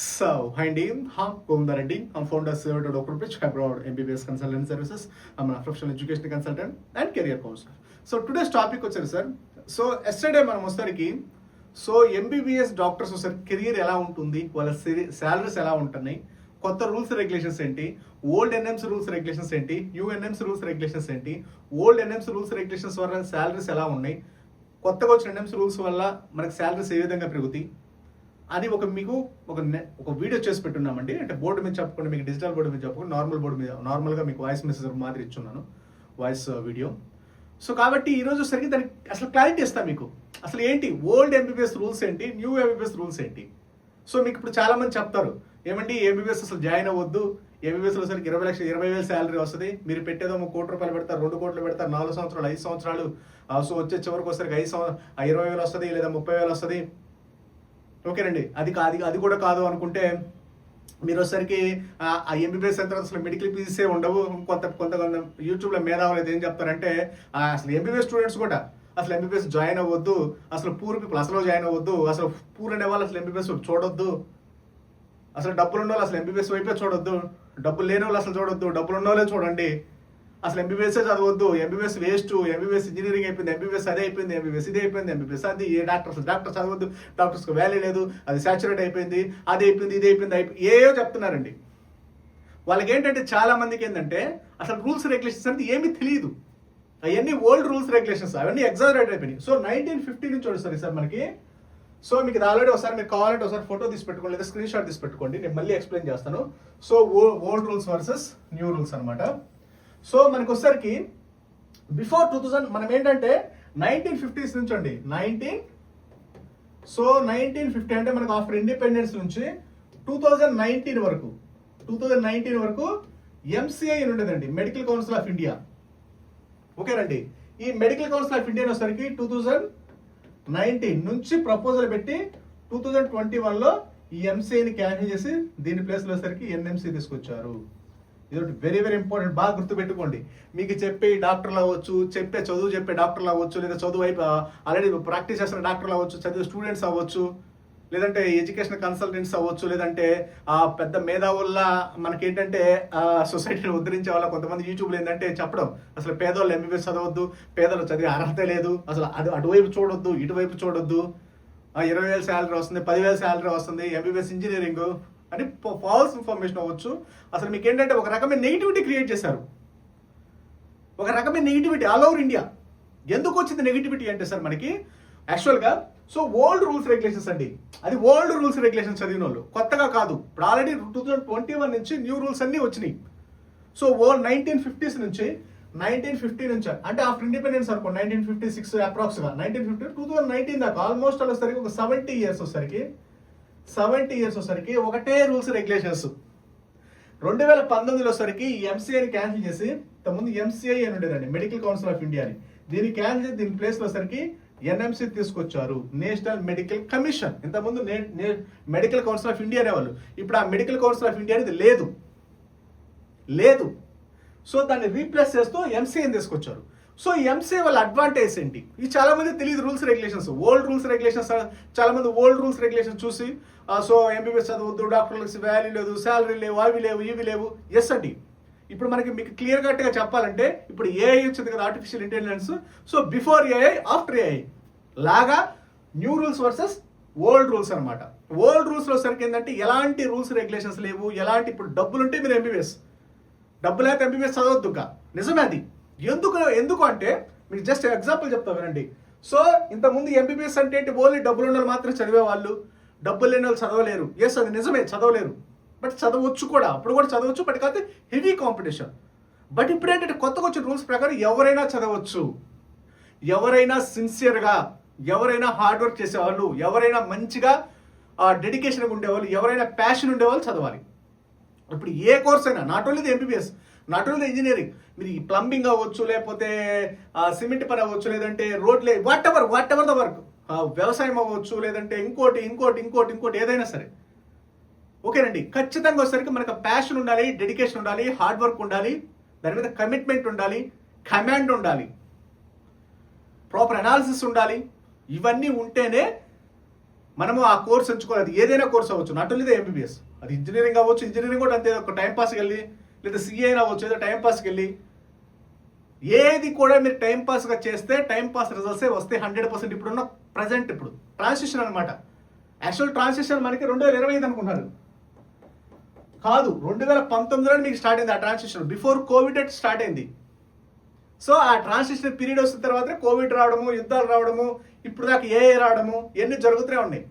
So, hi team, Govindar Reddy. I'm founder of Dr. Pitch Abroad MBBS Consultant Services. I'm a professional education consultant and career counselor. So today's topic వచ్చారు sir. So yesterday మనం వస్తారికి MBBS doctors వస్తారు career ఎలా ఉంటుంది, వాళ్ళ salaries ఎలా ఉంటున్నాయి, కొత్త rules regulations ఏంటి, ఓల్డ్ ఎన్ఎంస్ రూల్స్ రెగ్యులేషన్స్ ఏంటి, న్యూ ఎన్ఎంస్ రూల్స్ రెగ్యులేషన్స్ ఏంటి, ఓల్డ్ ఎన్ఎంస్ రూల్స్ రెగ్యులేషన్స్ వల్ల శాలరీస్ ఎలా ఉన్నాయి, కొత్తగా వచ్చిన ఎన్ఎంస్ రూల్స్ వల్ల మనకి శాలరీస్ ఏ విధంగా పెరుగుతాయి అది మీకు ఒక వీడియో చేసి పెట్టున్నామండి. అంటే బోర్డు మీద చెప్పకుండా, మీకు డిజిటల్ బోర్డు మీద చెప్పకుండా నార్మల్ బోర్డు మీద నార్మల్గా మీకు వాయిస్ మెసేజ్ మాదిరి ఇచ్చున్నాను, వాయిస్ వీడియో. సో కాబట్టి ఈరోజు సరికి దానికి అసలు క్లారిటీ ఇస్తాను మీకు. అసలు ఏంటి ఓల్డ్ ఎంబీబీఎస్ రూల్స్ ఏంటి, న్యూ ఎంబీబీఎస్ రూల్స్ ఏంటి. సో మీకు ఇప్పుడు చాలా మంది చెప్తారు ఏమండి ఎంబీబీఎస్ అసలు జాయిన్ అవ్వద్దు, ఎంబీబీఎస్లో సరికి 20,000 శాలరీ వస్తుంది, మీరు పెట్టేదో 1 కోటి రూపాయలు పెడతారు, 2 కోట్లు పెడతారు, 4 సంవత్సరాలు 5 సంవత్సరాలు. సో వచ్చే చివరికి వస్తారు 20,000 వస్తుంది లేదా 30,000 వస్తుంది. ఓకేనండి, అది కూడా కాదు అనుకుంటే మీరు వచ్చేసరికి ఆ ఎంబీబీఎస్ అయిన తర్వాత అసలు మెడికల్ ఫీజే ఉండవు. కొంత యూట్యూబ్లో మేధావులు అయితే ఏం చెప్తారంటే అసలు ఎంబీబీఎస్ స్టూడెంట్స్ కూడా అసలు ఎంబీబీఎస్ జాయిన్ అవ్వద్దు, అసలు పూర్ పీపుల్ అసలు జాయిన్ అవ్వద్దు, అసలు పూర్ అనే వాళ్ళు అసలు ఎంబీబీఎస్ చూడొద్దు, అసలు డబ్బులు ఉన్న వాళ్ళు అసలు ఎంబీబీఎస్ వైపే చూడొద్దు, డబ్బులు లేని వాళ్ళు అసలు చూడొద్దు, డబ్బులు ఉన్న వాళ్ళే చూడండి, అసలు ఎంబీబీఎస్ చదవద్దు, ఎంబీబీఎస్ వేస్ట్, ఎంబీబీఎస్ ఇంజనీరింగ్ అయిపోయింది, ఎంబీబీఎస్ అదే అయిపోయింది, ఎంబీబీఎస్ ఇది అయిపోయింది, ఎంబీబీఎస్ అది, ఏ డాక్టర్ చదవద్దు, డాక్టర్స్కి వాల్యూ లేదు, అది సాచురేట్ అయిపోయింది, అది అయిపోయింది, ఇది అయిపోయింది, ఏయో చెప్తున్నారండి. వాళ్ళకి ఏంటంటే చాలా మందికి ఏంటంటే అసలు రూల్స్ రెగ్యులేషన్స్ అంటే ఏమీ తెలియదు. అవన్నీ ఓల్డ్ రూల్స్ రెగ్యులేషన్స్, అవన్నీ ఎగ్జాజరేట్ అయిపోయినాయి. సో 1950 నుంచి వస్తుంది సార్ మనకి. సో మీకు ఇది ఆల్రెడీ ఒకసారి మీరు కావాలంటే ఒకసారి ఫోటో తీసి పెట్టుకోండి లేదా స్క్రీన్ షాట్ తీసి పెట్టుకోండి, నేను మళ్ళీ ఎక్స్ప్లెయిన్ చేస్తాను. So old rules versus new rules అనమాట. సో మనకు వచ్చేసరికి బిఫోర్ 2000 మనం ఏంటంటే 1950s నుంచి అండి 1950 అంటే మనకు ఆఫ్టర్ ఇండిపెండెన్స్ నుంచి 2019 వరకు ఎంసీఐ అని ఉండేదండి, మెడికల్ కౌన్సిల్ ఆఫ్ ఇండియా. ఓకేనండి, ఈ మెడికల్ కౌన్సిల్ ఆఫ్ ఇండియా వచ్చేసరికి 2019 నుంచి ప్రపోజల్ పెట్టి 2021లో ఈ ఎంసీఐని క్యాన్సిల్ చేసి దీని ప్లేస్లో వచ్చేసరికి ఎన్ఎంసీ తీసుకొచ్చారు. ఇది వెరీ వెరీ ఇంపార్టెంట్, బాగా గుర్తుపెట్టుకోండి. మీకు చెప్పే డాక్టర్లు అవ్వచ్చు, చదువు చెప్పే డాక్టర్లు అవ్వచ్చు, లేదా చదువు ఆల్రెడీ ప్రాక్టీస్ చేస్తున్న డాక్టర్లు అవ్వచ్చు, చదివే స్టూడెంట్స్ అవ్వచ్చు, లేదంటే ఎడ్యుకేషన్ కన్సల్టెంట్స్ అవ్వచ్చు, లేదంటే పెద్ద మేధావుల మనకేంటంటే సొసైటీని ఉద్ధరించే వాళ్ళ కొంతమంది యూట్యూబ్లో ఏంటంటే చెప్పడం అసలు పేదవాళ్ళు ఎంబీబీఎస్ చదవద్దు, పేదలు చదివే అర్హత లేదు, అసలు అటువైపు చూడొద్దు, ఇటువైపు చూడొద్దు, 20,000 శాలరీ వస్తుంది, 10,000 శాలరీ వస్తుంది, ఎంబీబీఎస్ ఇంజనీరింగ్ అని ఫాల్స్ ఇన్ఫర్మేషన్ అవ్వచ్చు. అసలు మీకు ఏంటంటే ఒక రకమైన నెగిటివిటీ క్రియేట్ చేశారు, ఒక రకమైన నెగిటివిటీ ఆల్ ఓవర్ ఇండియా. ఎందుకు వచ్చింది నెగిటివిటీ అంటే సార్ మనకి యాక్చువల్గా సో ఓల్డ్ రూల్స్ రెగ్యులేషన్స్ అండి, అది ఓల్డ్ రూల్స్ రెగ్యులేషన్స్ చదివిన వాళ్ళు, కొత్తగా కాదు. ఇప్పుడు ఆల్రెడీ 2021 నుంచి న్యూ రూల్స్ అన్నీ వచ్చినాయి. సో 1950s నుంచి 1950 నుంచి అంటే ఆఫ్టర్ ఇండిపెండెన్స్ అనుకో 1956 అప్రాక్స్గా 1950 2019 దాకా ఆల్మోస్ట్ వచ్చేసరికి ఒక 70 ఇయర్స్ వచ్చేసరికి ఒకటే రూల్స్ రెగ్యులేషన్స్. 2019లో వచ్చేసరికి ఈ ఎంసీఐని క్యాన్సిల్ చేసి, ఇంతకుముందు ఎంసీఐ అని ఉండేదండి, మెడికల్ కౌన్సిల్ ఆఫ్ ఇండియాని, దీన్ని క్యాన్సిల్ చేసి దీని ప్లేస్లో వచ్చేసరికి ఎన్ఎంసీ తీసుకొచ్చారు, నేషనల్ మెడికల్ కమిషన్. ఇంతకుముందు మెడికల్ కౌన్సిల్ ఆఫ్ ఇండియా అనేవాళ్ళు, ఇప్పుడు ఆ మెడికల్ కౌన్సిల్ ఆఫ్ ఇండియా అనేది లేదు. సో దాన్ని రీప్లేస్ చేస్తూ ఎంసీఐని తీసుకొచ్చారు. సో ఎంసీఐ వాళ్ళ అడ్వాంటేజ్ ఏంటి, ఇది చాలా మంది తెలియదు. Rules regulations, old rules regulations, చాలా మంది ఓల్డ్ రూల్స్ రెగ్యులేషన్ చూసి సో ఎంబీబీఎస్ చదవద్దు, డాక్టర్లకు వాల్యూ లేదు, శాలరీ లేవు, అవి లేవు, ఇవి లేవు. ఎస్ అండి, ఇప్పుడు మీకు క్లియర్ కట్గా చెప్పాలంటే ఇప్పుడు ఏఐ వచ్చింది కదా, artificial intelligence. So before AI after AI లాగా new rules versus old rules అనమాట. ఓల్డ్ రూల్స్లో సరికి ఏంటంటే ఎలాంటి రూల్స్ రెగ్యులేషన్స్ లేవు, ఎలాంటి ఇప్పుడు డబ్బులు ఉంటే మీరు ఎంబీబీఎస్, డబ్బులు అయితే ఎంబీబీఎస్ చదవద్దు. నిజమే అది. ఎందుకు అంటే మీకు జస్ట్ ఎగ్జాంపుల్ చెప్తా వినండి. సో ఇంతకుముందు ఎంబీబీఎస్ అంటే ఓన్లీ డబ్బులు ఉన్న వాళ్ళు మాత్రం చదివేవాళ్ళు, డబ్బులు లేని వాళ్ళు చదవలేరు. ఎస్ అది నిజమే, చదవలేరు, బట్ చదవచ్చు కూడా, అప్పుడు కూడా చదవచ్చు, బట్ కాకపోతే హెవీ కాంపిటీషన్. బట్ ఇప్పుడు ఏంటంటే కొత్తగా వచ్చిన రూల్స్ ప్రకారం ఎవరైనా చదవచ్చు, ఎవరైనా సిన్సియర్గా, ఎవరైనా హార్డ్ వర్క్ చేసేవాళ్ళు, ఎవరైనా మంచిగా డెడికేషన్గా ఉండేవాళ్ళు, ఎవరైనా ప్యాషన్ ఉండేవాళ్ళు చదవాలి. ఇప్పుడు ఏ కోర్స్ అయినా, not only the MBBS, not only engineering, మీరు ఈ ప్లంబింగ్ అవ్వచ్చు, లేకపోతే సిమెంట్ పని అవ్వచ్చు, లేదంటే రోడ్లే వాట్ ఎవర్ ద వర్క్, వ్యవసాయం అవ్వచ్చు, లేదంటే ఇంకోటి ఏదైనా సరే. ఓకేనండి, ఖచ్చితంగా వచ్చేసరికి మనకు ప్యాషన్ ఉండాలి, డెడికేషన్ ఉండాలి, హార్డ్ వర్క్ ఉండాలి, దాని మీద కమిట్మెంట్ ఉండాలి, కమాండ్ ఉండాలి, ప్రాపర్ అనాలిసిస్ ఉండాలి. ఇవన్నీ ఉంటేనే మనము ఆ కోర్స్ ఎంచుకోలేదు, ఏదైనా కోర్స్ అవ్వచ్చు, నాట్ ఓన్లీ ద ఎంబీబీఎస్, అది ఇంజనీరింగ్ అవ్వచ్చు, ఇంజనీరింగ్ కూడా అంతే, ఒక టైం పాస్కి వెళ్ళి, లేదా సిఏ అవ్వచ్చు, ఏదో టైం పాస్కి వెళ్ళి, ఏది కూడా మీరు టైం పాస్గా చేస్తే టైం పాస్ రిజల్ట్సే వస్తాయి 100%. ఇప్పుడున్న ప్రజెంట్ ఇప్పుడు ట్రాన్సిషన్ అనమాట. యాక్చువల్ ట్రాన్సిషన్ మనకి 2025 అనుకున్నారు, కాదు 2019లో మీకు స్టార్ట్ అయింది ఆ ట్రాన్సిషన్. బిఫోర్ కోవిడ్ స్టార్ట్ అయింది. సో ఆ ట్రాన్సిషన్ పీరియడ్ వస్తున్న తర్వాత కోవిడ్ రావడము, యుద్ధాలు రావడము, ఇప్పుడు దాకా ఏఐ రావడము, ఇవన్నీ జరుగుతూనే ఉన్నాయి.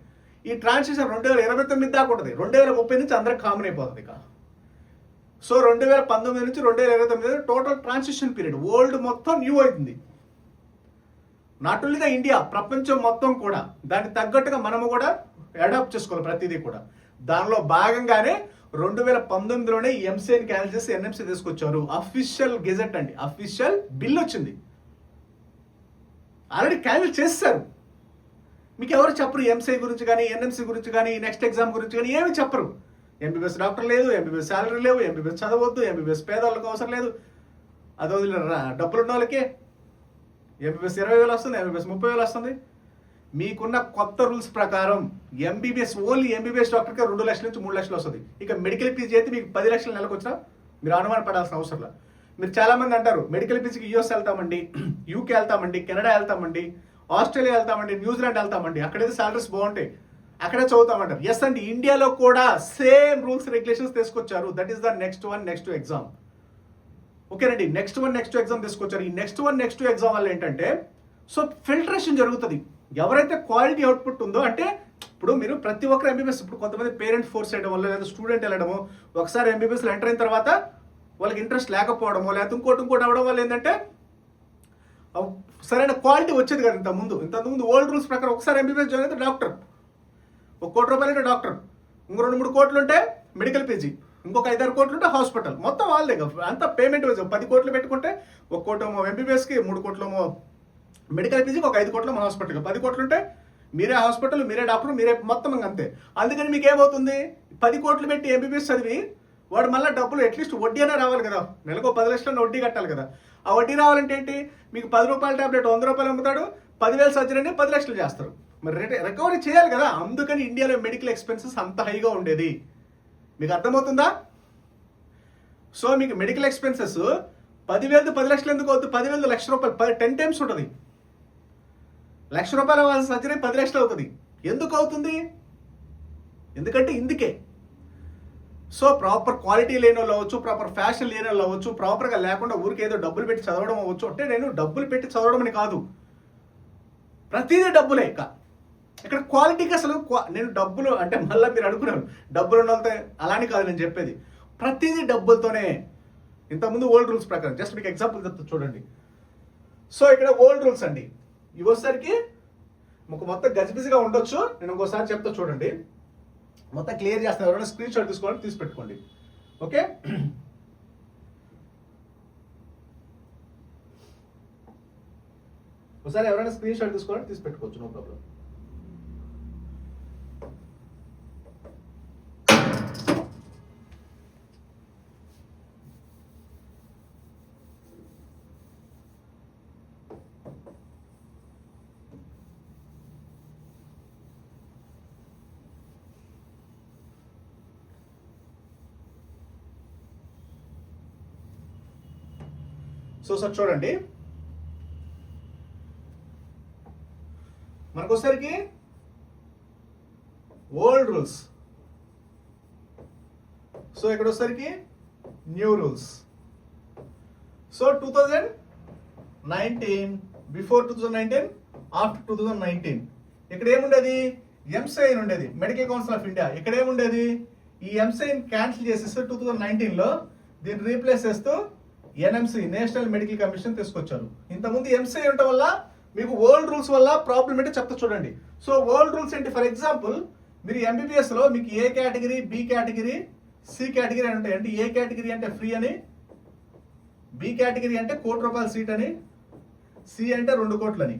ఈ ట్రాన్సిషన్ 2029 దాకా ఉంటుంది, 2030 నుంచి అందరికి కామన్ అయిపోతుంది ఇక. సో 2019 నుంచి 2029 టోటల్ ట్రాన్సిషన్ పీరియడ్, ఓల్డ్ మొత్తం న్యూ అవుతుంది. నాట్ ఓన్లీ ద ఇండియా, ప్రపంచం మొత్తం కూడా దానికి తగ్గట్టుగా మనము కూడా అడాప్ట్ చేసుకోవాలి ప్రతిదీ కూడా. దానిలో భాగంగానే 2019లోనే ఈ ఎంసీఐని క్యాన్సిల్ చేసి ఎన్ఎంసీ తీసుకొచ్చారు. అఫీషియల్ గెజెట్ అండి, అఫీషియల్ బిల్ వచ్చింది, ఆల్రెడీ క్యాన్సిల్ చేస్తారు. మీకు ఎవరు చెప్పరు ఎంసీఐ గురించి కానీ, ఎన్ఎంసీ గురించి కానీ, నెక్స్ట్ ఎగ్జామ్ గురించి కానీ ఏమి చెప్పరు. ఎంబీబీఎస్ డాక్టర్ లేదు, ఎంబీబీఎస్ శాలరీ లేవు, ఎంబీబీఎస్ చదవద్దు, ఎంబీబీఎస్ పేదవాళ్ళకి అవసరం లేదు, అదో డబ్బులు ఉన్న వాళ్ళకి ఎంబీబీఎస్ 20,000 వస్తుంది, ఎంబీబీఎస్ 30,000 వస్తుంది. మీకున్న కొత్త రూల్స్ ప్రకారం ఎంబీబీఎస్, ఓన్లీ ఎంబీబీఎస్ డాక్టర్కి 2 లక్షల నుంచి 3 లక్షలు వస్తుంది. ఇక మెడికల్ పీజీ అయితే మీకు 10 లక్షల నెలకు వచ్చినా మీరు అనుమానం పడాల్సిన అవసరం లేదు. మీరు చాలా మంది అంటారు మెడికల్ పీజీకి యూఎస్ వెళ్తామండి, యూకే వెళ్తామండి, కెనడా వెళ్తామండి, ఆస్ట్రేలియా వెళ్తామండి, న్యూజిలాండ్ వెళ్తామండి, అక్కడైతే సాలరీస్ బాగుంటాయి, అక్కడే చదువుతామంటారు. ఎస్ అండి, ఇండియాలో కూడా సేమ్ రూల్స్ రెగ్యులేషన్స్ తీసుకొచ్చారు. That is the next exam. ఓకేనండి, నెక్స్ట్ ఎగ్జామ్ తీసుకొచ్చారు. ఈ నెక్స్ట్ ఎగ్జామ్ వల్ల ఏంటంటే, సో ఫిల్టరేషన్ జరుగుతుంది. ఎవరైతే క్వాలిటీ అవుట్పుట్ ఉందో, అంటే ఇప్పుడు మీరు ప్రతి ఒక్కరు ఎంబీబీఎస్, ఇప్పుడు కొంతమంది పేరెంట్స్ ఫోర్స్ చేయడం వల్ల, లేదా స్టూడెంట్ వెళ్ళడము, ఒకసారి ఎంబీబీఎస్లో ఎంటర్ అయిన తర్వాత వాళ్ళకి ఇంట్రెస్ట్ లేకపోవడము, లేకపోతే ఇంకోటి అవ్వడం వల్ల ఏంటంటే సరైన క్వాలిటీ వచ్చేది కదా. ఇంతకుముందు ఓల్డ్ రూల్స్ ప్రకారం ఒకసారి ఎంబీబీఎస్ జాయిన్ అయితే డాక్టర్, 1 కోటి రూపాయలు అంటే డాక్టర్, ఇంకో 2-3 కోట్లు ఉంటే మెడికల్ పీజీ, ఇంకొక 5-6 కోట్లు ఉంటే హాస్పిటల్, మొత్తం వాళ్ళే అంతా పేమెంట్ వచ్చి 10 కోట్లు పెట్టుకుంటే 1 కోటేమో ఎంబీబీఎస్కి, 3 కోట్లేమో మెడికల్ పీజీకి, ఒక 5 కోట్లేమో హాస్పిటల్కి. 10 కోట్లు ఉంటే మీరే హాస్పిటల్, మీరే డాక్టర్, మీరే మొత్తం అంతే. అందుకని మీకు ఏమవుతుంది, 10 కోట్లు పెట్టి ఎంబీబీఎస్ చదివి వాడు మళ్ళీ డబ్బులు అట్లీస్ట్ వడ్డీ అయినా రావాలి కదా, నెలకు 10 లక్షల వడ్డీ కట్టాలి కదా. ఆ వడ్డీ రావాలంటే ఏంటి, మీకు 10 రూపాయల టాబ్లెట్ 100 రూపాయలు అమ్ముతాడు, 10,000 సర్జరీని 10 లక్షలు చేస్తారు. మరి రికవరీ చేయాలి కదా. అందుకని ఇండియాలో మెడికల్ ఎక్స్పెన్సెస్ అంత హైగా ఉండేది. మీకు అర్థమవుతుందా? సో మీకు మెడికల్ ఎక్స్పెన్సెస్ 10,000 10 లక్షలు ఎందుకు అవుతుంది, 10,000 1,00,000 రూపాయలు, 10 టైమ్స్ ఉంటుంది. 1,00,000 రూపాయల సర్జరీ 10 లక్షలు అవుతుంది. ఎందుకు అవుతుంది? ఎందుకంటే ఇందుకే. సో ప్రాపర్ క్వాలిటీ లేని వాళ్ళు అవ్వచ్చు, ప్రాపర్ ఫ్యాషన్ లేని వాళ్ళు అవ్వచ్చు, ప్రాపర్గా లేకుండా ఊరికి ఏదో డబ్బులు పెట్టి చదవడం అవ్వచ్చు. అంటే నేను డబ్బులు పెట్టి చదవడం అని కాదు, ప్రతిదీ డబ్బులే. ఇక్కడ క్వాలిటీకి అసలు నేను డబ్బులు అంటే మళ్ళీ మీరు అనుకున్నాను డబ్బులు ఉన్నంతే అలానే కాదు నేను చెప్పేది, ప్రతిదీ డబ్బులతోనే. ఇంతకుముందు ఓల్డ్ రూల్స్ ప్రకారం జస్ట్ మీకు ఎగ్జాంపుల్ చెప్తా చూడండి. సో ఇక్కడ ఓల్డ్ రూల్స్ అండి, ఇవి వచ్చేసరికి మొత్తం గజిబిజిగా ఉండొచ్చు. నేను ఇంకోసారి చెప్తా చూడండి, మొత్తం క్లియర్ చేస్తాను. ఎవరైనా స్క్రీన్ షాట్ తీసుకోవాలని తీసి పెట్టుకోండి. ఓకే, ఒకసారి ఎవరైనా స్క్రీన్ షాట్ తీసుకోవాలని తీసి పెట్టుకోవచ్చు, నో ప్రాబ్లం. సో సార్ చూడండి, మనకు వచ్చేసరికి ఓల్డ్ రూల్స్, సో ఇక్కడ వచ్చేసరికి new rules. So 2019, before 2019, after 2019 ఇక్కడ ఏముండేది, ఎంసీఐ ఉండేది, మెడికల్ కౌన్సిల్ ఆఫ్ ఇండియా. ఇక్కడ ఏముండేది, ఈ ఎంసీఐని క్యాన్సిల్ చేసేస్తూ 2019లో దీన్ని రీప్లేస్ చేస్తూ ఎన్ఎంసీ, నేషనల్ మెడికల్ కమిషన్ తీసుకొచ్చారు. ఇంతకుముందు ఎంసీఐ ఉండటం వల్ల మీకు ఓల్డ్ రూల్స్ వల్ల ప్రాబ్లం ఏంటో చెప్తా చూడండి. సో ఓల్డ్ రూల్స్ ఏంటి, ఫర్ ఎగ్జాంపుల్ మీరు ఎంబీబీఎస్లో మీకు A category, B category, C category అని ఉంటాయి. అంటే ఏ కేటగిరీ అంటే ఫ్రీ అని, బి కేటగిరీ అంటే 1 కోటి రూపాయల సీట్ అని, సి అంటే 2 కోట్లని.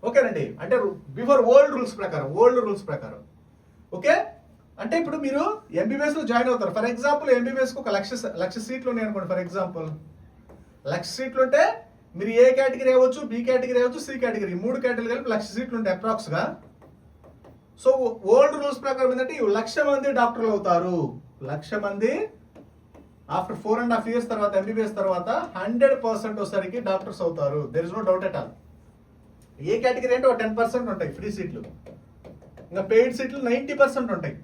ఓకేనండి, అంటే బిఫోర్ ఓల్డ్ రూల్స్ ప్రకారం. ఓకే, అంటే ఇప్పుడు మీరు ఎంబీబీఎస్లో జాయిన్ అవుతారు. ఫర్ ఎగ్జాంపుల్ ఎంబీబీఎస్కి 1,00,000 సీట్లు ఉన్నాయి అనుకోండి. ఫర్ ఎగ్జాంపుల్ 1,00,000 సీట్లు ఉంటే మీరు ఏ కేటగిరీ అవ్వచ్చు, బి కేటగిరీ అవ్వచ్చు, సి కేటగిరీ, 3 కేటగిరీ కలిపి 1,00,000 సీట్లు ఉంటాయి అప్రాక్స్గా. సో ఓల్డ్ రూల్స్ ప్రకారం ఏంటంటే 1,00,000 మంది డాక్టర్లు అవుతారు. 1,00,000 మంది ఆఫ్టర్ 4.5 years తర్వాత ఎంబీబీఎస్ తర్వాత 100% వచ్చేసరికి డాక్టర్స్ అవుతారు. There is no doubt at all. A category అంటే ఒక 10% ఉంటాయి ఫ్రీ సీట్లు, ఇంకా పెయిడ్ సీట్లు 90% ఉంటాయి.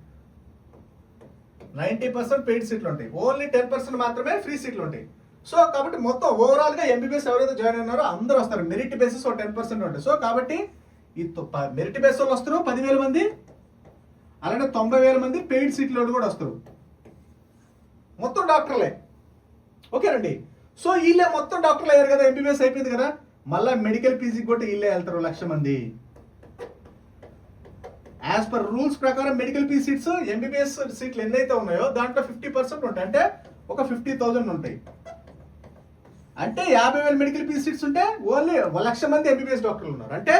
90% పెయిడ్ సీట్లు ఉంటాయి, ఓన్లీ 10% మాత్రమే ఫ్రీ సీట్లు ఉంటాయి. సో కాబట్టి మొత్తం ఓవరాల్ గా ఎంబీబీఎస్ ఎవరైతే జాయిన్ అయినారో అందరూ వస్తారు. మెరిట్ బేసిస్ ఒక 10% ఉంటాయి. సో కాబట్టి ఈ మెరిట్ బేస్ వాళ్ళు వస్తారు 10,000 మంది, అలానే 90,000 మంది పెయిడ్ సీట్లు కూడా వస్తారు. మొత్తం డాక్టర్లే. ఓకేనండి. సో వీళ్ళే మొత్తం డాక్టర్లు అయ్యారు కదా, ఎంబీబీఎస్ అయిపోయింది కదా, మళ్ళీ మెడికల్ పీజీకి కూడా వీళ్ళే వెళ్తారు 1,00,000 మంది. యాజ్ పర్ రూల్స్ ప్రకారం మెడికల్ పీజీ సీట్స్ ఎంబీబీఎస్ సీట్లు ఎన్నైతే ఉన్నాయో దాంట్లో 50% ఉంటాయి, అంటే ఒక 50,000 ఉంటాయి. అంటే 50,000 మెడికల్ పీజీ సీట్స్ ఉంటే ఓన్లీ 1,00,000 మంది ఎంబీబీఎస్ డాక్టర్లు ఉన్నారు. అంటే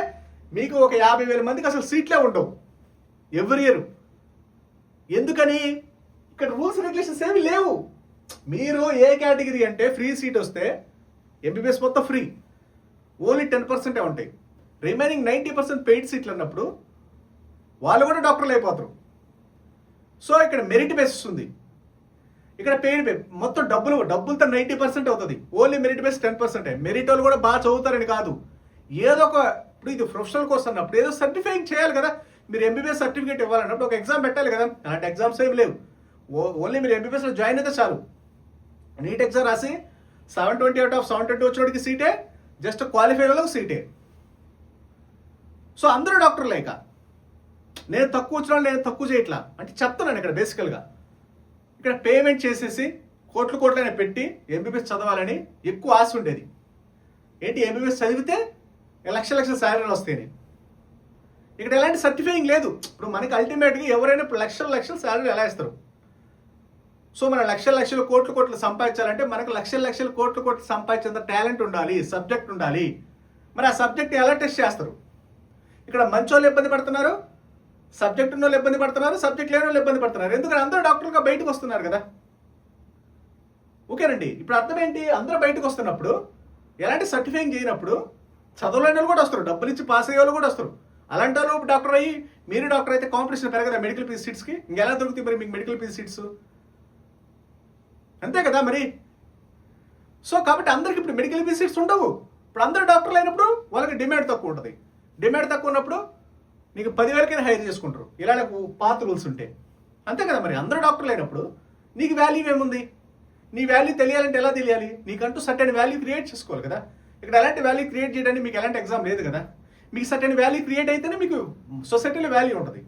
మీకు ఒక 50,000 మందికి అసలు సీట్లే ఉండవు ఎవ్రీ ఇయర్. ఎందుకని? ఇక్కడ రూల్స్ రెగ్యులేషన్స్ ఏమి లేవు. మీరు ఏ కేటగిరీ అంటే ఫ్రీ సీట్ వస్తే ఎంబీబీఎస్ మొత్తం ఫ్రీ, ఓన్లీ 10% ఉంటాయి. రిమైనింగ్ 90% పెయిడ్ సీట్లు అన్నప్పుడు వాళ్ళు కూడా డాక్టర్లు అయిపోతారు. సో ఇక్కడ మెరిట్ బేసిస్ ఉంది, ఇక్కడ పెయిడ్ మొత్తం డబ్బులతో 90% అవుతుంది, ఓన్లీ మెరిట్ బేస్ 10%. మెరిట్ వాళ్ళు కూడా బాగా చదువుతారని కాదు, ఏదో ఒక ఇప్పుడు ఇది ప్రొఫెషనల్ కోర్స్ అన్నప్పుడు ఏదో సర్టిఫైయింగ్ చేయాలి కదా. మీరు ఎంబీబీఎస్ సర్టిఫికేట్ ఇవ్వాలన్నప్పుడు ఒక ఎగ్జామ్ పెట్టాలి కదా. అలాంటి ఎగ్జామ్స్ ఏమి లేవు. ఓన్లీ మీరు ఎంబీబీఎస్లో జాయిన్ అయితే చాలు. నీట్ ఎగ్జామ్ రాసి 720 out of 720 వచ్చినోడికి సీటే, జస్ట్ క్వాలిఫై వాళ్ళకి సీటే. సో అందరూ డాక్టర్ లేక నేను తక్కువ వచ్చిన నేను తక్కువ చేయట్లా అంటే చెప్తున్నాను. ఇక్కడ బేసికల్గా ఇక్కడ పేమెంట్ చేసేసి కోట్లైనా పెట్టి ఎంబీబీఎస్ చదవాలని ఎక్కువ ఆశ ఉండేది. ఏంటి, ఎంబీబీఎస్ చదివితే లక్షల శాలరీలు వస్తాయని. ఇక్కడ ఎలాంటి సర్టిఫైయింగ్ లేదు. ఇప్పుడు మనకి అల్టిమేట్గా ఎవరైనా ఇప్పుడు లక్షల శాలరీ ఎలా ఇస్తారు? సో మన లక్షల కోట్లు సంపాదించాలంటే మనకు లక్షల కోట్లు సంపాదించేంత టాలెంట్ ఉండాలి, సబ్జెక్ట్ ఉండాలి. మరి ఆ సబ్జెక్ట్ ఎలా టెస్ట్ చేస్తారు? ఇక్కడ మంచి వాళ్ళు ఇబ్బంది పడుతున్నారు, సబ్జెక్ట్ ఉన్న వాళ్ళు ఇబ్బంది పడుతున్నారు, సబ్జెక్ట్ లేని వాళ్ళు ఇబ్బంది పడుతున్నారు. ఎందుకంటే అందరూ డాక్టర్గా బయటకు వస్తున్నారు కదా. ఓకేనండి. ఇప్పుడు అర్థం ఏంటి, అందరూ బయటకు వస్తున్నప్పుడు ఎలాంటి సర్టిఫైయింగ్ చేయనప్పుడు చదవలేని వాళ్ళు కూడా వస్తారు, డబ్బులు ఇచ్చి పాస్ అయ్యే వాళ్ళు కూడా వస్తారు. అలాంటి వాళ్ళు డాక్టర్ అయ్యి మీరు డాక్టర్ అయితే కాంపిటీషన్ పెరగదా మెడికల్ పీజీ సీట్స్కి? ఇంకెలా దొరుకుతాయి మరి మీకు మెడికల్ పీజీ సీట్స్? అంతే కదా మరి. సో కాబట్టి అందరికి ఇప్పుడు మెడికల్ పీజీ సీట్స్ ఉండవు. ఇప్పుడు అందరూ డాక్టర్లు అయినప్పుడు వాళ్ళకి డిమాండ్ తక్కువ ఉంటుంది. డిమాండ్ తక్కువ ఉన్నప్పుడు నీకు 10,000కైనా హైర్ చేసుకుంటారు, ఇలా పాత రూల్స్ ఉంటే. అంతే కదా మరి. అందరూ డాక్టర్లు అయినప్పుడు నీకు వాల్యూ ఏముంది? నీ వాల్యూ తెలియాలంటే ఎలా తెలియాలి? నీకంటూ సర్టెన్ వాల్యూ క్రియేట్ చేసుకోవాలి కదా. ఇక్కడ ఎలాంటి వాల్యూ క్రియేట్ చేయడానికి మీకు ఎలాంటి ఎగ్జామ్ లేదు కదా. మీకు సర్టెన్ వాల్యూ క్రియేట్ అయితేనే మీకు సొసైటీలో వాల్యూ ఉంటుంది.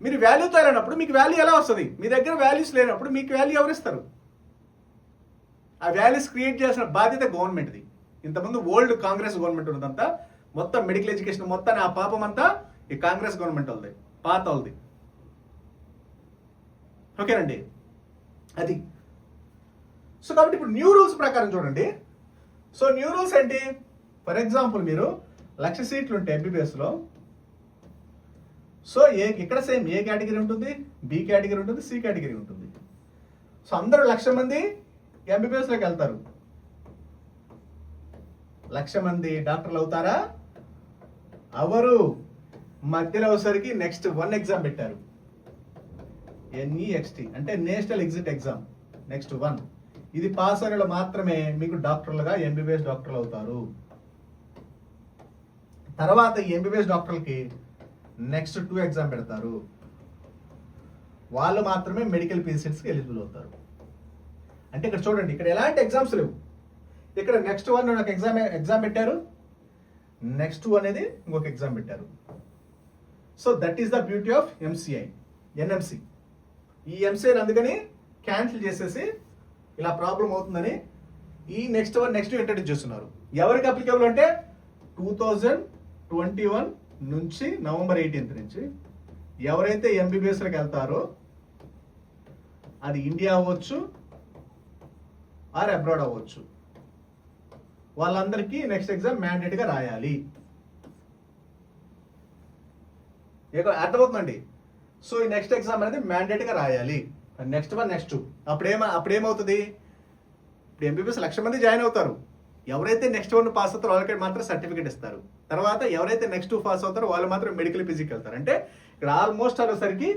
మీరు వాల్యూతో వెళ్ళినప్పుడు మీకు వాల్యూ ఎలా వస్తుంది? మీ దగ్గర వాల్యూస్ లేనప్పుడు మీకు వాల్యూ ఎవరిస్తారు? ఆ వాల్యూస్ క్రియేట్ చేయాల్సిన బాధ్యత గవర్నమెంట్ది. ఇంతకుముందు ఓల్డ్ కాంగ్రెస్ గవర్నమెంట్ ఉన్నదంతా మొత్తం మెడికల్ ఎడ్యుకేషన్ మొత్తాన్ని ఆ పాపం అంతా ఈ కాంగ్రెస్ గవర్నమెంట్ వాళ్ళది, పాత వాళ్ళది. ఓకేనండి, అది. సో కాబట్టి ఇప్పుడు న్యూ రూల్స్ ప్రకారం చూడండి. సో న్యూ రూల్స్ ఏంటి? ఫర్ ఎగ్జాంపుల్ మీరు 1,00,000 సీట్లు ఉంటాయి ఎంబీబీఎస్లో. సో ఇక్కడ సేమ్ ఏ కేటగిరీ ఉంటుంది, బి కేటగిరీ ఉంటుంది, సి కేటగిరీ ఉంటుంది. సో అందరూ 1,00,000 మంది ఎంబీబీఎస్లోకి వెళ్తారు. 1,00,000 మంది డాక్టర్లు అవుతారా? అవరు. మధ్యలో వచ్చేసరికి నెక్స్ట్ 1 ఎగ్జామ్ పెట్టారు, NEXT అంటే నేషనల్ ఎగ్జిట్ ఎగ్జామ్. నెక్స్ట్ 1 ఇది పాస్ అయిన వాళ్ళు మాత్రమే మీకు డాక్టర్లుగా ఎంబీబీఎస్ డాక్టర్లు అవుతారు. తర్వాత ఈ ఎంబీబీఎస్ డాక్టర్లకి నెక్స్ట్ 2 ఎగ్జామ్ పెడతారు, వాళ్ళు మాత్రమే మెడికల్ పీజీ సీట్స్కి ఎలిజిబుల్ అవుతారు. అంటే ఇక్కడ చూడండి, ఇక్కడ ఎలాంటి ఎగ్జామ్స్ లేవు. ఇక్కడ నెక్స్ట్ 1 ఒక ఎగ్జామ్ పెట్టారు, నెక్స్ట్ 2 అనేది ఇంకొక ఎగ్జామ్ పెట్టారు. So that is the beauty of NMC. ఈ ఎంసీఐని అందుకని క్యాన్సిల్ చేసేసి ఇలా ప్రాబ్లం అవుతుందని ఈ నెక్స్ట్ 2 ఇంట్రడ్యూస్ చేస్తున్నారు. ఎవరికి అప్లికబుల్ అంటే 2021 నుంచి November 18th నుంచి ఎవరైతే ఎంబీబీఎస్లోకి వెళ్తారో, అది ఇండియా అవ్వచ్చు ఆర్ అబ్రాడ్ అవ్వచ్చు, వాళ్ళందరికీ నెక్స్ట్ ఎగ్జామ్ మ్యాండేట్గా రాయాలి. అర్థమవుతుందండి. సో ఈ నెక్స్ట్ ఎగ్జామ్ అనేది మ్యాండేట్గా రాయాలి. నెక్స్ట్ 1 నెక్స్ట్ 2 అప్పుడేమవుతుంది? ఇప్పుడు ఎంబీబీఎస్ 1,00,000 మంది జాయిన్ అవుతారు. ఎవరైతే నెక్స్ట్ 1 పాస్ అవుతారో వాళ్ళకి మాత్రం సర్టిఫికేట్ ఇస్తారు. తర్వాత ఎవరైతే నెక్స్ట్ పాస్ అవుతారో వాళ్ళు మాత్రం మెడికల్ పీజీకి వెళ్తారు. అంటే ఇక్కడ ఆల్మోస్ట్ అనేసరికి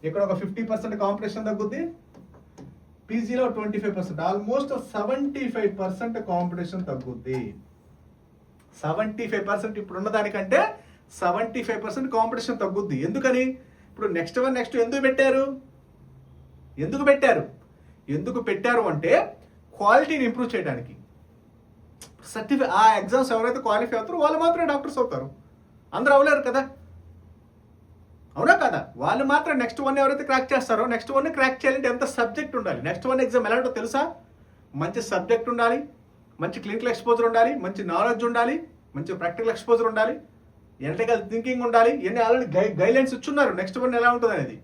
ఇక్కడ ఒక 50% కాంపిటీషన్ తగ్గుద్ది, పీజీలో 25%, ఆల్మోస్ట్ 75% కాంపిటీషన్ తగ్గుద్ది. 75% ఇప్పుడు ఉన్న దానికంటే 75% కాంపిటీషన్ తగ్గుద్ది. ఎందుకని? ఇప్పుడు నెక్స్ట్ ఎందుకు పెట్టారు అంటే క్వాలిటీని ఇంప్రూవ్ చేయడానికి. ఆ ఎగ్జామ్స్ ఎవరైతే క్వాలిఫై అవుతారో వాళ్ళు మాత్రమే డాక్టర్స్ అవుతారు, అందరూ అవ్వలేరు కదా, అవునా కదా? వాళ్ళు మాత్రం నెక్స్ట్ 1 ఎవరైతే క్రాక్ చేస్తారో నెక్స్ట్ 1 క్రాక్ చేయాలంటే ఎంత సబ్జెక్ట్ ఉండాలి. నెక్స్ట్ 1 ఎగ్జామ్ ఎలాంటో తెలుసా? మంచి సబ్జెక్ట్ ఉండాలి, మంచి క్లినికల్ ఎక్స్పోజర్ ఉండాలి, మంచి నాలెడ్జ్ ఉండాలి, మంచి ప్రాక్టికల్ ఎక్స్పోజర్ ఉండాలి, ఎనలిటికల్ థింకింగ్ ఉండాలి. ఇవన్నీ ఆల్రెడీ గైడ్లైన్స్ ఇచ్చున్నారు నెక్స్ట్ 1 ఎలా ఉంటుంది అనేది.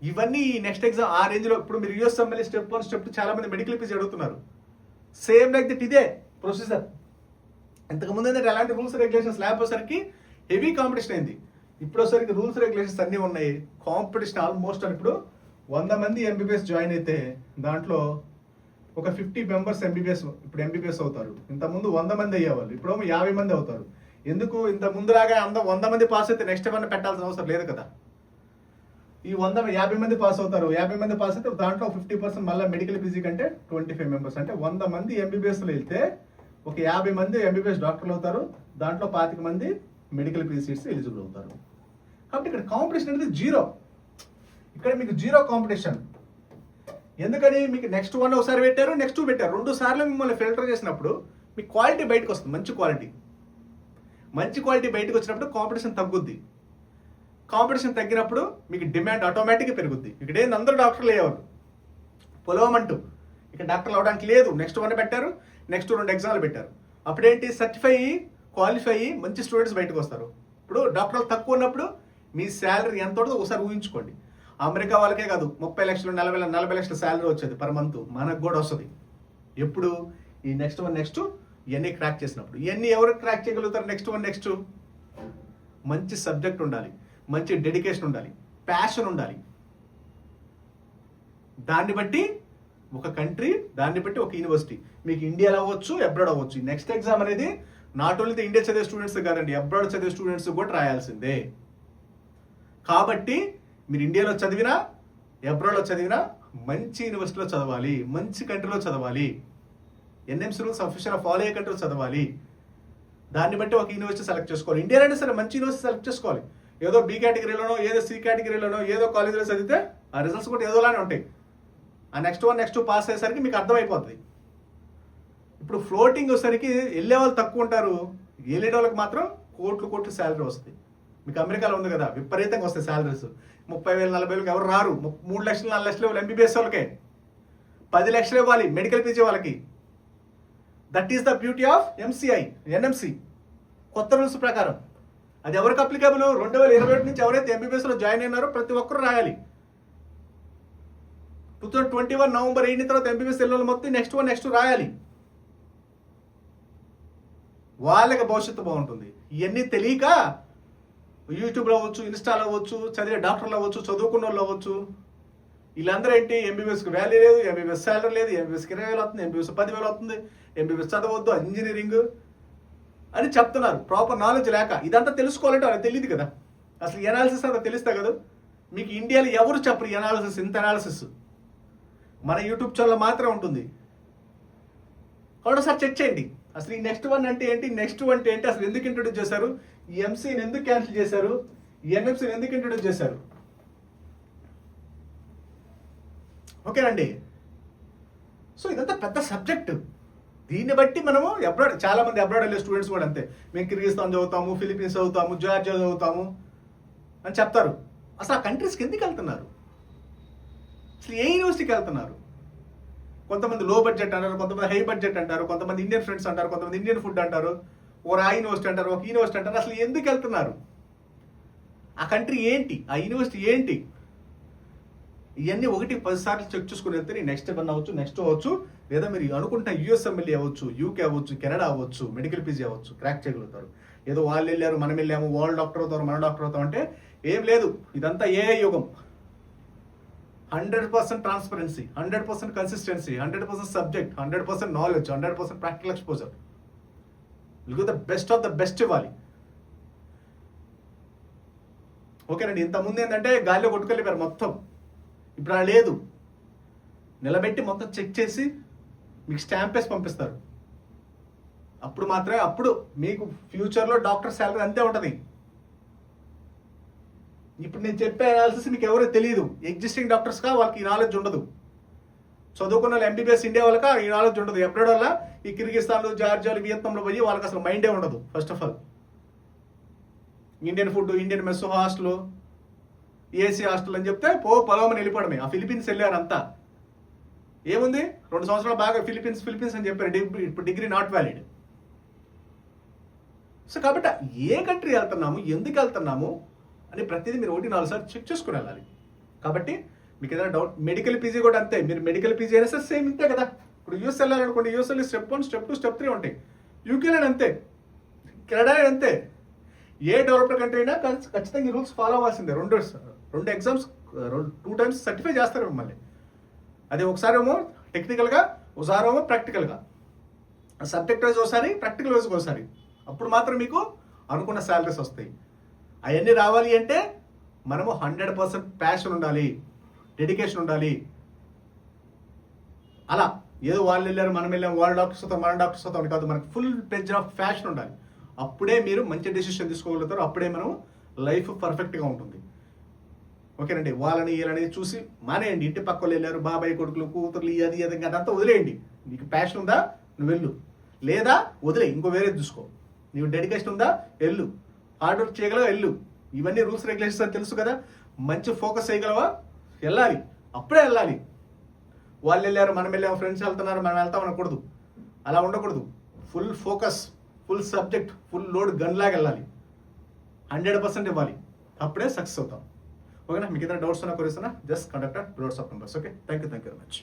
ఇవన్నీ నెక్స్ట్ ఎగ్జామ్ ఆ రేంజ్లో. ఇప్పుడు మీరు యూఎస్ఎంఎల్ఏ స్టెప్ 1 స్టెప్ 2 చాలా మంది మెడికల్ పీజీ అడుగుతున్నారు. సేమ్ లైక్ దట్ ఇదే ప్రొసీజర్. ఇంతకుముందు ఏంటంటే ఎలాంటి రూల్స్ రెగ్యులేషన్స్ లేకపోసరికి హెవీ కాంపిటీషన్ అయింది. ఇప్పుడు వచ్చేసరికి రూల్స్ రెగ్యులేషన్స్ అన్నీ ఉన్నాయి. కాంపిటీషన్ ఆల్మోస్ట్ ఇప్పుడు 100 మంది ఎంబీబీఎస్ జాయిన్ అయితే దాంట్లో ఒక 50 మెంబర్స్ ఎంబీబీఎస్ అవుతారు. ఇంతకుముందు 100 మంది అయ్యేవాళ్ళు, ఇప్పుడు 50 మంది అవుతారు. ఎందుకు? ఇంత ముందులాగా 100 మంది పాస్ అయితే నెక్స్ట్ ఏమన్నా పెట్టాల్సిన అవసరం లేదు కదా. ఈ 50 మంది పాస్ అవుతారు. 50 మంది పాస్ అయితే దాంట్లో 50% మళ్ళీ మెడికల్ పీజీ కంటే 25 మెంబర్స్, అంటే 100 మంది ఎంబీబీఎస్లో వెళ్తే ఒక 50 మంది ఎంబీబీఎస్ డాక్టర్లు అవుతారు. దాంట్లో 25 మంది మెడికల్ పీజీ సీట్స్ ఎలిజిబుల్ అవుతారు. కాబట్టి ఇక్కడ కాంపిటీషన్ అనేది జీరో. ఇక్కడ మీకు జీరో కాంపిటీషన్. ఎందుకని? మీకు నెక్స్ట్ 1 ఒకసారి పెట్టారు, నెక్స్ట్ 2 పెట్టారు. 2 సార్లు మిమ్మల్ని ఫిల్టర్ చేసినప్పుడు మీకు క్వాలిటీ బయటకు వస్తుంది. మంచి క్వాలిటీ బయటకు వచ్చినప్పుడు కాంపిటీషన్ తగ్గుద్ది. కాంపిటీషన్ తగ్గినప్పుడు మీకు డిమాండ్ ఆటోమేటిక్గా పెరుగుద్ది. ఇక్కడ ఏంది, అందరూ డాక్టర్లు అయ్యేవారు పొలవమంటూ, ఇక్కడ డాక్టర్లు అవడానికి లేదు. నెక్స్ట్ 1 పెట్టారు, నెక్స్ట్ 2 ఎగ్జామ్లు పెట్టారు. అప్పుడేంటి, సర్టిఫై క్వాలిఫై అయ్యి మంచి స్టూడెంట్స్ బయటకు వస్తారు. ఇప్పుడు డాక్టర్లు తక్కువ ఉన్నప్పుడు మీ శాలరీ ఎంత ఉంటుందో ఒకసారి ఊహించుకోండి. అమెరికా వాళ్ళకే కాదు 30 లక్షలు 40 లక్షల శాలరీ వచ్చేది పర్ మంత్, మనకు కూడా వస్తుంది. ఎప్పుడు? ఈ నెక్స్ట్ ఇవన్నీ క్రాక్ చేసినప్పుడు. ఇవన్నీ ఎవరు క్రాక్ చేయగలుగుతారు? నెక్స్ట్ మంచి సబ్జెక్ట్ ఉండాలి, మంచి డెడికేషన్ ఉండాలి, ప్యాషన్ ఉండాలి. దాన్ని బట్టి ఒక కంట్రీ, దాన్ని బట్టి ఒక యూనివర్సిటీ. మీకు ఇండియాలో అవ్వచ్చు, అబ్రాడ్ అవ్వచ్చు. నెక్స్ట్ ఎగ్జామ్ అనేది నాట్ ఓన్లీ ఇండియా చదివే స్టూడెంట్స్ కాదండి, అబ్రాడ్ చదివే స్టూడెంట్స్ కూడా రాయాల్సిందే. కాబట్టి మీరు ఇండియాలో చదివినా అబ్రాడ్లో చదివినా మంచి యూనివర్సిటీలో చదవాలి, మంచి కంట్రీలో చదవాలి, ఎన్ఎంసీ రూల్స్ అఫీషియల్ ఫాలో అయ్యే కంట్రీలో చదవాలి. దాన్ని బట్టి ఒక యూనివర్సిటీ సెలెక్ట్ చేసుకోవాలి. ఇండియాలో అయినా సరే మంచి యూనివర్సిటీ సెలెక్ట్ చేసుకోవాలి. ఏదో బి కేటగిరీలోనో ఏదో సి కేటగిరీలోనో ఏదో కాలేజీలో చదివితే ఆ రిజల్ట్స్ కూడా ఏదోలానే ఉంటాయి. ఆ నెక్స్ట్ 1 పాస్ అయ్యేసరికి మీకు అర్థమైపోతుంది. ఇప్పుడు ఫ్లోటింగ్ వచ్చేసరికి వెళ్ళే వాళ్ళు తక్కువ ఉంటారు, వెళ్ళే వాళ్ళకి మాత్రం కోట్లు శాలరీ వస్తుంది. మీకు అమెరికాలో ఉంది కదా, విపరీతంగా వస్తాయి శాలరీస్. 30,000 40,000 ఎవరు రారు. 3 లక్షలు 4 లక్షలు ఇవ్వాలి ఎంబీబీఎస్ వాళ్ళకే, 10 లక్షలు ఇవ్వాలి మెడికల్ పీజీ వాళ్ళకి. That is the beauty of NMC కొత్త రూల్స్ ప్రకారం. అది ఎవరికి అప్లికబుల్? 2021 నుంచి ఎవరైతే ఎంబీబీఎస్లో జాయిన్ అయినారో ప్రతి ఒక్కరు రాయాలి. 2021 నవంబర్ 8 తర్వాత ఎంబీబీఎస్ వెళ్ళిన మొత్తం నెక్స్ట్ రాయాలి. వాళ్ళకి భవిష్యత్తు బాగుంటుంది. ఇవన్నీ తెలియక యూట్యూబ్లో అవ్వచ్చు, ఇన్స్టాలో అవ్వచ్చు, చదివే డాక్టర్లు అవ్వచ్చు, చదువుకున్న వాళ్ళు అవ్వచ్చు, వీళ్ళందరూ ఏంటి, ఎంబీబీఎస్కి వాల్యూ లేదు, ఎంబీబీఎస్ శాలరీ లేదు, ఎంబీబీఎస్కి 20,000 అవుతుంది, ఎంబీబీఎస్ 10,000 అవుతుంది, ఎంబీబీఎస్ చదవద్దు, ఇంజనీరింగ్ అని చెప్తున్నారు. ప్రాపర్ నాలెడ్జ్ లేక. ఇదంతా తెలుసుకోవాలంటే వాళ్ళకి తెలియదు కదా. అసలు ఎనాలిసిస్ అంతా తెలిస్తే కదా. మీకు ఇండియాలో ఎవరు చెప్పరు ఎనాలిసిస్, ఇంత ఎనాలిసిస్ మన యూట్యూబ్ ఛానల్లో మాత్రమే ఉంటుంది. ఒకసారి చెక్ చేయండి. అసలు ఈ నెక్స్ట్ 1 అంటే ఏంటి, అసలు ఎందుకు ఇంట్రొడ్యూస్ చేశారు, ఈ ఎంసీని ఎందుకు క్యాన్సిల్ చేశారు, ఈ ఎన్ఎంసీని ఎందుకు ఇంట్రొడ్యూస్ చేశారు. ఓకేనండి. సో ఇదంతా పెద్ద సబ్జెక్ట్. దీన్ని బట్టి మనము చాలా మంది అబ్రాడ్ వెళ్ళే స్టూడెంట్స్ కూడా అంతే, మేము కిర్గిస్తాన్ చదువుతాము, ఫిలిపీన్స్ చదువుతాము, జార్జియా చదువుతాము అని చెప్తారు. అసలు ఆ కంట్రీస్కి ఎందుకు వెళ్తున్నారు, అసలు ఏ యూనివర్సిటీకి వెళ్తున్నారు? కొంతమంది లో బడ్జెట్ అంటారు, కొంతమంది హై బడ్జెట్ అంటారు, కొంతమంది ఇండియన్ ఫ్రెండ్స్ అంటారు, కొంతమంది ఇండియన్ ఫుడ్ అంటారు, ఒక ఆ యూనివర్సిటీ అంటారు, ఒక యూనివర్సిటీ అంటారు. అసలు ఎందుకు వెళ్తున్నారు? ఆ కంట్రీ ఏంటి, ఆ యూనివర్సిటీ ఏంటి? ఇవన్నీ 1-10 సార్లు చెక్ చేసుకుని వెళ్తే నెక్స్ట్ అవ్వచ్చు, లేదా మీరు అనుకుంటున్న యూఎస్ఎంఎల్ఏ అవ్వచ్చు, యూకే అవ్వచ్చు, కెనడా అవ్వచ్చు, మెడికల్ పీజీ అవ్వచ్చు, క్రాక్ చేయగలుగుతారు. ఏదో వాళ్ళు వెళ్ళారు మనం వెళ్ళాము, వాళ్ళు డాక్టర్ అవుతారు మన డాక్టర్ అవుతాం అంటే ఏం లేదు. ఇదంతా ఏఐ యుగం. 100% transparency, 100% consistency, 100% subject, 100% knowledge, 100% practical exposure. Will give the best of the best ఇవ్వాలి. ఓకేనండి. ఇంతకుముందు ఏంటంటే గాలిలో కొట్టుకెళ్ళిపోయారు మొత్తం, ఇప్పుడు అలా లేదు. నిలబెట్టి మొత్తం చెక్ చేసి మీకు స్టాంప్ వేసి పంపిస్తారు. అప్పుడు మాత్రమే అప్పుడు మీకు ఫ్యూచర్లో డాక్టర్ శాలరీ అంతే ఉంటుంది. ఇప్పుడు నేను చెప్పే అనాలిసిస్ మీకు ఎవరో తెలియదు. ఎగ్జిస్టింగ్ డాక్టర్స్గా వాళ్ళకి ఈ నాలెడ్జ్ ఉండదు. చదువుకున్న వాళ్ళు ఎంబీబీఎస్ ఇండియా వాళ్ళకి ఈ నాలెడ్జ్ ఉండదు. ఎప్పుడో వల్ల ఈ కిర్గిస్తాన్లు, జార్జియాలు, వియత్నంలో పోయి వాళ్ళకి అసలు మైండే ఉండదు. First of all Indian food, Indian mess hostel, AC hostel అని చెప్తే పొలమని వెళ్ళిపోవడమే. ఆ ఫిలిపీన్స్ వెళ్ళారు అంతా. ఏముంది, 2 సంవత్సరాలు బాగా ఫిలిపీన్స్ అని చెప్పారు. ఇప్పుడు డిగ్రీ నాట్ వ్యాలిడ్. సో కాబట్టి ఏ కంట్రీ వెళ్తున్నాము, ఎందుకు వెళ్తున్నాము అని ప్రతిదీ మీరు 1-4 సార్లు చెక్ చేసుకుని వెళ్ళాలి. కాబట్టి మీకు ఏదైనా డౌట్, మెడికల్ పీజీ కూడా అంతే. మీరు మెడికల్ పీజీ అయినా సరే సేమ్ ఇంతే కదా. ఇప్పుడు యూఎస్ వెళ్ళాలనుకోండి, యూఎస్ఎల్ స్టెప్ 1, స్టెప్ 2, స్టెప్ 3 ఉంటాయి. యూకేలో అంతే, కెనడా అంతే. ఏ డెవలప్డ్ కంట్రీ అయినా ఖచ్చితంగా ఈ రూల్స్ ఫాలో అవ్వాల్సిందే. రెండు ఎగ్జామ్స్ 2 టైమ్స్ సర్టిఫై చేస్తారు మిమ్మల్ని. అది ఒకసారేమో టెక్నికల్గా, ఒకసారేమో ప్రాక్టికల్గా. సబ్జెక్ట్ వైజ్ ఒకసారి, ప్రాక్టికల్ వైజ్ ఒకసారి. అప్పుడు మాత్రం మీకు అనుకున్న శాలరీస్ వస్తాయి. అవన్నీ రావాలి అంటే మనము 100% ప్యాషన్ ఉండాలి, డెడికేషన్ ఉండాలి. అలా ఏదో వాళ్ళు వెళ్ళారు మనం వెళ్ళాం, వాళ్ళ డాక్టర్స్ అవుతాం మన డాక్టర్స్ అవుతాం అని కాదు. మనకు ఫుల్ పేజ్ ఆఫ్ ప్యాషన్ ఉండాలి. అప్పుడే మీరు మంచి డెసిషన్ తీసుకోగలుగుతారు. అప్పుడే మనం లైఫ్ పర్ఫెక్ట్గా ఉంటుంది. ఓకేనండి. వాళ్ళని వీళ్ళని చూసి మానేయండి. ఇంటి పక్క వాళ్ళు వెళ్ళారు, బాబాయ్ కొడుకులు, కూతుర్లు, అది అదంతా వదిలేయండి. నీకు ప్యాషన్ ఉందా నువ్వు వెళ్ళు, లేదా వదిలే, ఇంకో వేరే చూసుకో. నీకు డెడికేషన్ ఉందా వెళ్ళు, హార్డ్ వర్క్ చేయగలవా వెళ్ళు. ఇవన్నీ రూల్స్ రెగ్యులేషన్స్ అని తెలుసు కదా. మంచి ఫోకస్ చేయగలవా వెళ్ళాలి, అప్పుడే వెళ్ళాలి. వాళ్ళు వెళ్ళారు మనం వెళ్ళాము, ఫ్రెండ్స్ వెళ్తున్నారు మనం వెళ్తాం అనకూడదు. అలా ఉండకూడదు. Full focus, full subject, full load gun లాగా వెళ్ళాలి. 100% ఇవ్వాలి. అప్పుడే సక్సెస్ అవుతాం. ఓకేనా. మీకు ఏదైనా డౌట్స్ ఉన్నా కొరిస్తున్నా just contact with loads of numbers. Okay, thank you very much.